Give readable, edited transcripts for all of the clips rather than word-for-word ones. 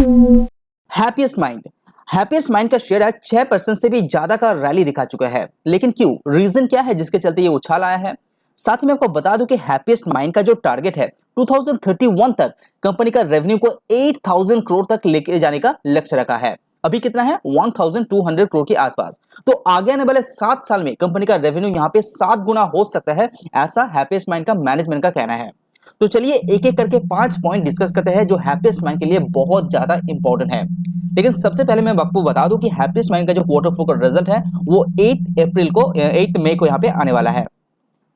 Happiest mind happiest mind का share आज 6% से भी ज्यादा का रैली दिखा चुका है। लेकिन क्यों, रीजन क्या है जिसके चलते ये उछाल आया है? साथ में आपको बता दूं कि हैप्पीएस्ट माइंड का जो टारगेट है 2031 तक कंपनी का रेवेन्यू को 8000 करोड़ तक लेके जाने का लक्ष्य रखा है। अभी कितना है? 1200 करोड़ के आसपास। तो आगे आने वाले 7 साल में कंपनी का रेवेन्यू यहाँ पे 7 गुना हो सकता है, ऐसा हैप्पीएस्ट माइंड का मैनेजमेंट का कहना है। तो चलिए एक एक करके 5 पॉइंट डिस्कस करते हैं जो हैप्पीएस्ट माइंड के लिए बहुत ज्यादा इंपॉर्टेंट है। लेकिन सबसे पहले मैं आपको बता दूं कि हैप्पीएस्ट माइंड का जो क्वार्टर 4 का रिजल्ट है वो 8 मई को यहाँ पे आने वाला है।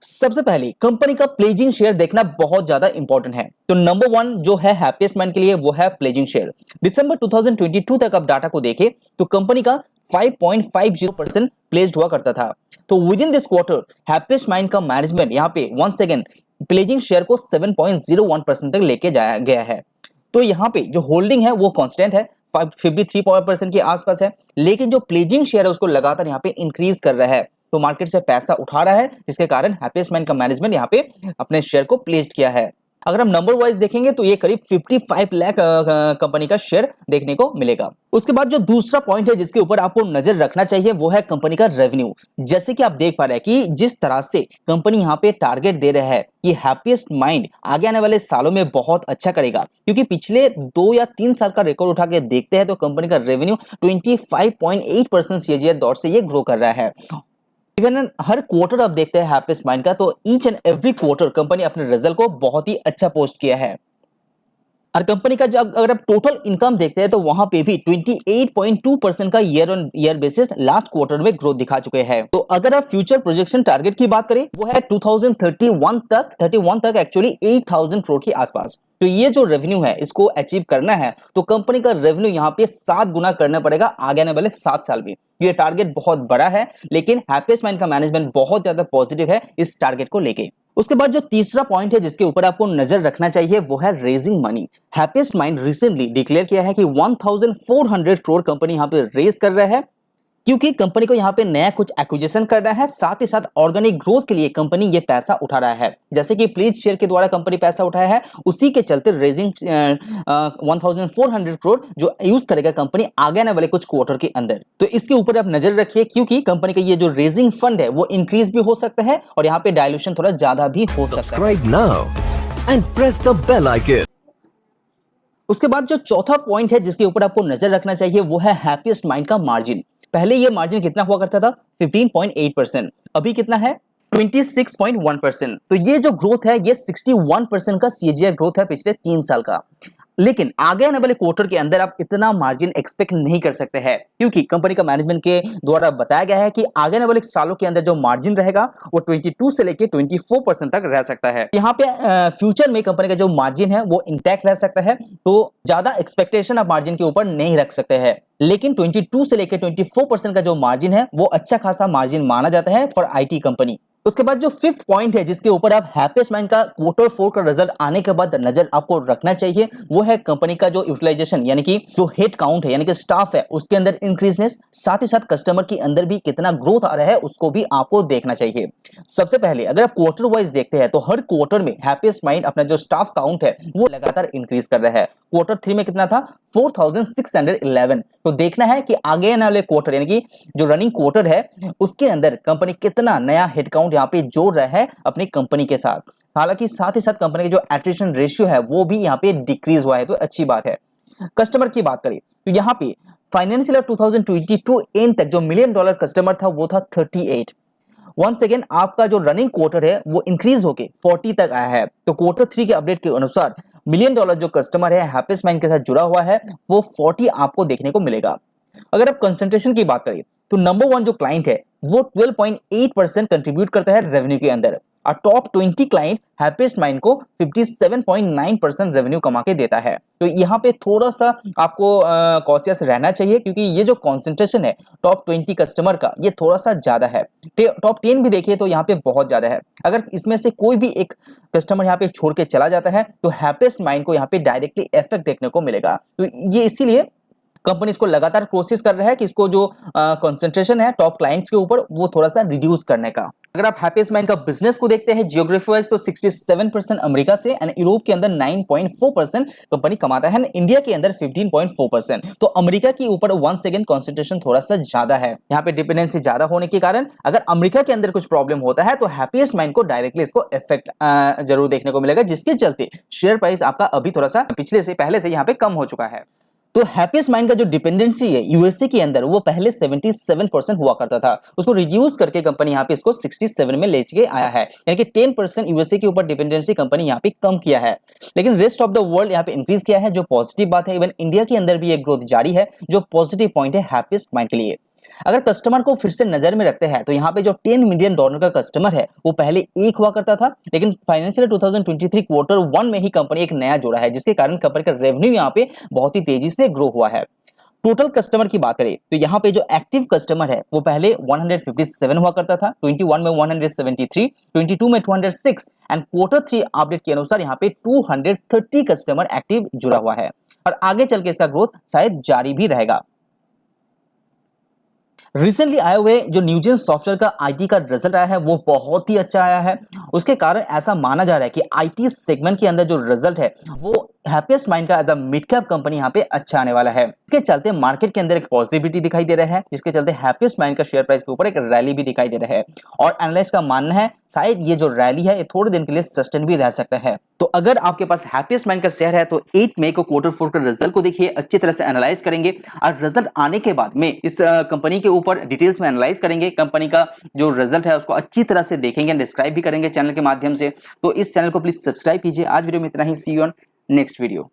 सबसे पहले कंपनी का प्लेजिंग शेयर देखना बहुत ज्यादा इंपॉर्टेंट है। तो नंबर 1 जो है हैप्पीएस्ट माइंड के लिए वो है प्लेजिंग शेयर। दिसंबर 2022 तक आप डाटा को देखें तो कंपनी का 5.50% प्लेस्ड हुआ करता था। तो with in this quarter happiest mind का मैनेजमेंट यहाँ पे वंस अगेन प्लेजिंग शेयर को 7.01% तक लेके जाया गया है। तो यहाँ पे जो होल्डिंग है वो कांस्टेंट है, 53% के आसपास है, लेकिन जो प्लेजिंग शेयर है उसको लगातार यहाँ पे इंक्रीज कर रहा है। तो मार्केट से पैसा उठा रहा है, जिसके कारण हैप्पीएस्ट माइंड का मैनेजमेंट यहाँ पे अपने शेयर को प्लेस्ड किया है। अगर हम नंबर वाइज देखेंगे तो ये करीब 55 लाख कंपनी का शेयर देखने को मिलेगा। उसके बाद जो दूसरा पॉइंट है जिसके ऊपर आपको नजर रखना चाहिए वो है कंपनी का रेवेन्यू। जैसे कि आप देख पा रहे हैं कि जिस तरह से कंपनी यहाँ पे टारगेट दे रहा है कि हैप्पीएस्ट माइंड आगे आने वाले सालों में बहुत अच्छा करेगा, क्योंकि पिछले 2 या 3 साल का रिकॉर्ड उठा के देखते हैं तो कंपनी का रेवेन्यू 25.8% सीएजीआर दौर से ये ग्रो कर रहा है। इवन हर क्वार्टर आप देखते हैं हैप्पीएस्ट माइंड का, तो each and every quarter company अपने रिजल्ट को बहुत ही अच्छा पोस्ट किया है। और कंपनी का जो अगर आप टोटल इनकम देखते हैं तो वहां पे भी 28.2% का year on year basis last quarter में ग्रोथ दिखा चुके हैं। तो अगर आप फ्यूचर प्रोजेक्शन टारगेट की बात करें वो है 2031 तक एक्चुअली 8000 करोड़ के आसपास। तो ये जो रेवेन्यू है इसको अचीव करना है तो कंपनी का रेवेन्यू यहाँ पे 7 गुना करना पड़ेगा आगे आने वाले 7 साल में। ये टारगेट बहुत बड़ा है, लेकिन हैप्पीएस्ट माइंड का मैनेजमेंट बहुत ज्यादा पॉजिटिव है इस टारगेट को लेके। उसके बाद जो तीसरा पॉइंट है जिसके ऊपर आपको नजर रखना चाहिए वो है raising money. Happiest mind recently declare किया है कि 1400 करोड़ कंपनी यहाँ पे रेज कर रहा है, क्योंकि कंपनी को यहाँ पे नया कुछ एक्विजिशन करना है, साथ ही साथ ऑर्गेनिक ग्रोथ के लिए कंपनी ये पैसा उठा रहा है। जैसे कि प्लीज शेयर के द्वारा कंपनी पैसा उठाया है, उसी के चलते रेजिंग 1400 करोड़ जो यूज करेगा कंपनी आगे आने वाले कुछ क्वार्टर के अंदर। तो इसके ऊपर आप नजर रखिए, क्योंकि कंपनी का ये जो रेजिंग फंड है वो इंक्रीज भी हो सकता है और यहाँ पे डायल्यूशन थोड़ा ज्यादा भी हो सकता है। and press the bell icon. उसके बाद जो चौथा पॉइंट है जिसके ऊपर आपको नजर रखना चाहिए वो है हैप्पीएस्ट माइंड का मार्जिन। पहले ये मार्जिन कितना हुआ करता था? 15.8%। अभी कितना है? 26.1%। तो ये जो ग्रोथ है ये 61% का सीएजीआर ग्रोथ है पिछले 3 साल का। लेकिन आगे आने वाले क्वार्टर के अंदर आप इतना मार्जिन एक्सपेक्ट नहीं कर सकते हैं, क्योंकि कंपनी का मैनेजमेंट के द्वारा बताया गया है कि आगे आने वाले सालों के अंदर जो मार्जिन रहेगा वो 22 से लेके 24% तक रह सकता है। यहाँ पे फ्यूचर में कंपनी का जो मार्जिन है वो इंटैक्ट रह सकता है, तो ज्यादा एक्सपेक्टेशन आप मार्जिन के ऊपर नहीं रख सकते हैं। लेकिन 22 से लेके 24% का जो मार्जिन है वो अच्छा खासा मार्जिन माना जाता है फॉर आईटी कंपनी। उसके बाद जो फिफ्थ पॉइंट है जिसके ऊपर आप हैप्पीएस्ट माइंड का क्वार्टर 4 का रिजल्ट आने के बाद नजर आपको रखना चाहिए वो है कंपनी का जो यूटिलाइजेशन, यानी कि जो हेड काउंट है यानी कि स्टाफ है उसके अंदर इंक्रीजनेस, साथ ही साथ कस्टमर के अंदर भी कितना ग्रोथ आ रहा है उसको भी आपको देखना चाहिए। सबसे पहले अगर आप क्वार्टर वाइज देखते हैं तो हर क्वार्टर में हैप्पीएस्ट माइंड अपना जो स्टाफ काउंट है वो लगातार इंक्रीज कर रहा है। क्वार्टर 3 में कितना था? 4611। तो देखना है कि आगे आने वाले क्वार्टर यानी कि जो रनिंग क्वार्टर है उसके अंदर कंपनी कितना नया हेड काउंट यहाँ पे जोड़ रहा है अपनी कंपनी के साथ। हालांकि साथ ही साथ कंपनी की जो एट्रिशन रेशियो है वो भी यहाँ पे डिक्रीज हुआ है, तो अच्छी बात है। कस्टमर की बात करें तो यहाँ पे फाइनेंशियल 2022 एंड तक जो $1 मिलियन कस्टमर था वो था 38। वंस अगेन आपका जो रनिंग क्वार्टर है वो इंक्रीज होके 40 तक आया है। तो क्वार्टर 3 के अपडेट के अनुसार $1 मिलियन जो कस्टमर है हैप्पीएस्ट माइंड के साथ जुड़ा हुआ है वो 40 आपको देखने को मिलेगा। अगर आप कंसंट्रेशन की बात करें तो नंबर 1 जो क्लाइंट है वो 12.8% कंट्रीब्यूट करता है रेवेन्यू के अंदर, और टॉप 20 क्लाइंट हैप्पीएस्ट माइंड को 57.9% रेवेन्यू कमा के देता है। तो यहाँ पे थोड़ा सा आपको कॉशियस रहना चाहिए, क्योंकि ये जो कॉन्सेंट्रेशन है टॉप 20 कस्टमर का ये थोड़ा सा ज्यादा है। टॉप 10 भी देखिए तो यहाँ पे बहुत ज्यादा है। अगर इसमें से कोई भी एक कस्टमर यहाँ पे छोड़ के चला जाता है तो हैप्पीएस्ट माइंड को यहाँ पे डायरेक्टली इफेक्ट देखने को मिलेगा। तो ये इसीलिए कंपनी इसको लगातार कोशिश कर रहा है कि इसको जो कंसंट्रेशन है टॉप क्लाइंट्स के ऊपर वो थोड़ा सा रिड्यूस करने का। अगर आप हैप्पीएस्ट माइंड का बिजनेस को देखते हैं जियोग्राफी वाइज तो 67% अमेरिका से एंड यूरोप के अंदर 9.4% कंपनी कमाता है, इंडिया के अंदर 15.4%। तो अमेरिका के ऊपर वन सेकेंड कॉन्सेंट्रेशन थोड़ा सा ज्यादा है। यहाँ पे डिपेंडेंसी ज्यादा होने के कारण अगर अमेरिका के अंदर कुछ प्रॉब्लम होता है तो हैप्पीएस्ट माइंड को डायरेक्टली इसको इफेक्ट जरूर देखने को मिलेगा, जिसके चलते शेयर प्राइस आपका अभी थोड़ा सा पिछले से पहले से यहाँ पे कम हो चुका है। तो हैप्पीएस्ट माइंड का जो डिपेंडेंसी है यूएसए के अंदर वो पहले 77% हुआ करता था, उसको रिड्यूस करके कंपनी यहाँ पे इसको 67 में ले के आया है, यानी कि 10% यूएसए के ऊपर डिपेंडेंसी कंपनी यहाँ पे कम किया है। लेकिन रेस्ट ऑफ द वर्ल्ड यहाँ पे इंक्रीज किया है, जो पॉजिटिव बात है। इवन इंडिया के अंदर भी एक ग्रोथ जारी है, जो पॉजिटिव पॉइंट है हैप्पीएस्ट माइंड के लिए। अगर कस्टमर को फिर से नजर में रखते हैं तो यहाँ पे जो $10 मिलियन का कस्टमर है वो पहले एक हुआ करता था, लेकिन फाइनेंशियल 2023 क्वार्टर 1 में ही कंपनी एक नया जोड़ा है, जिसके कारण कंपनी का रेवेन्यू यहाँ पे बहुत ही तेजी से ग्रो हुआ है। टोटल कस्टमर की बात करें तो यहाँ पे जो एक्टिव कस्टमर है वो पहले 157 हुआ करता था, 21 में 173, 22 में 206 एंड क्वार्टर 3 अपडेट के अनुसार यहाँ पे 230 कस्टमर एक्टिव जुड़ा हुआ है और आगे चल के इसका ग्रोथ शायद जारी भी रहेगा। रिसेंटली आए हुए जो न्यूजेन सॉफ्टवेयर का आईटी का रिजल्ट आया है वो बहुत ही अच्छा आया है, उसके कारण ऐसा माना जा रहा है कि आईटी सेगमेंट के अंदर जो रिजल्ट है वो हैप्पीएस्ट माइंड का as a mid cap company यहाँ पे अच्छा आने वाला है। इसके चलते मार्केट के अंदर एक पॉजिटिविटी दिखाई दे रहा है, जिसके चलते हैप्पीएस्ट माइंड का शेयर प्राइस के ऊपर एक रैली भी दिखाई दे रहा है और एनालिस्ट का मानना है शायद ये जो रैली है ये थोड़े दिन के लिए सस्टेन भी रह सकता है। तो अगर आपके पास हैप्पीएस्ट माइंड का शेयर है तो 8 मई को क्वार्टर 4 का रिजल्ट को देखिए, अच्छी तरह से एनालाइज करेंगे और रिजल्ट आने के बाद में इस कंपनी के ऊपर डिटेल्स में एनालाइज करेंगे, कंपनी का जो रिजल्ट है उसको अच्छी तरह से देखेंगे, डिस्क्राइब भी करेंगे चैनल के माध्यम से। तो इस चैनल को प्लीज सब्सक्राइब कीजिए। आज वीडियो में इतना ही, सी यू ऑन नेक्स्ट वीडियो।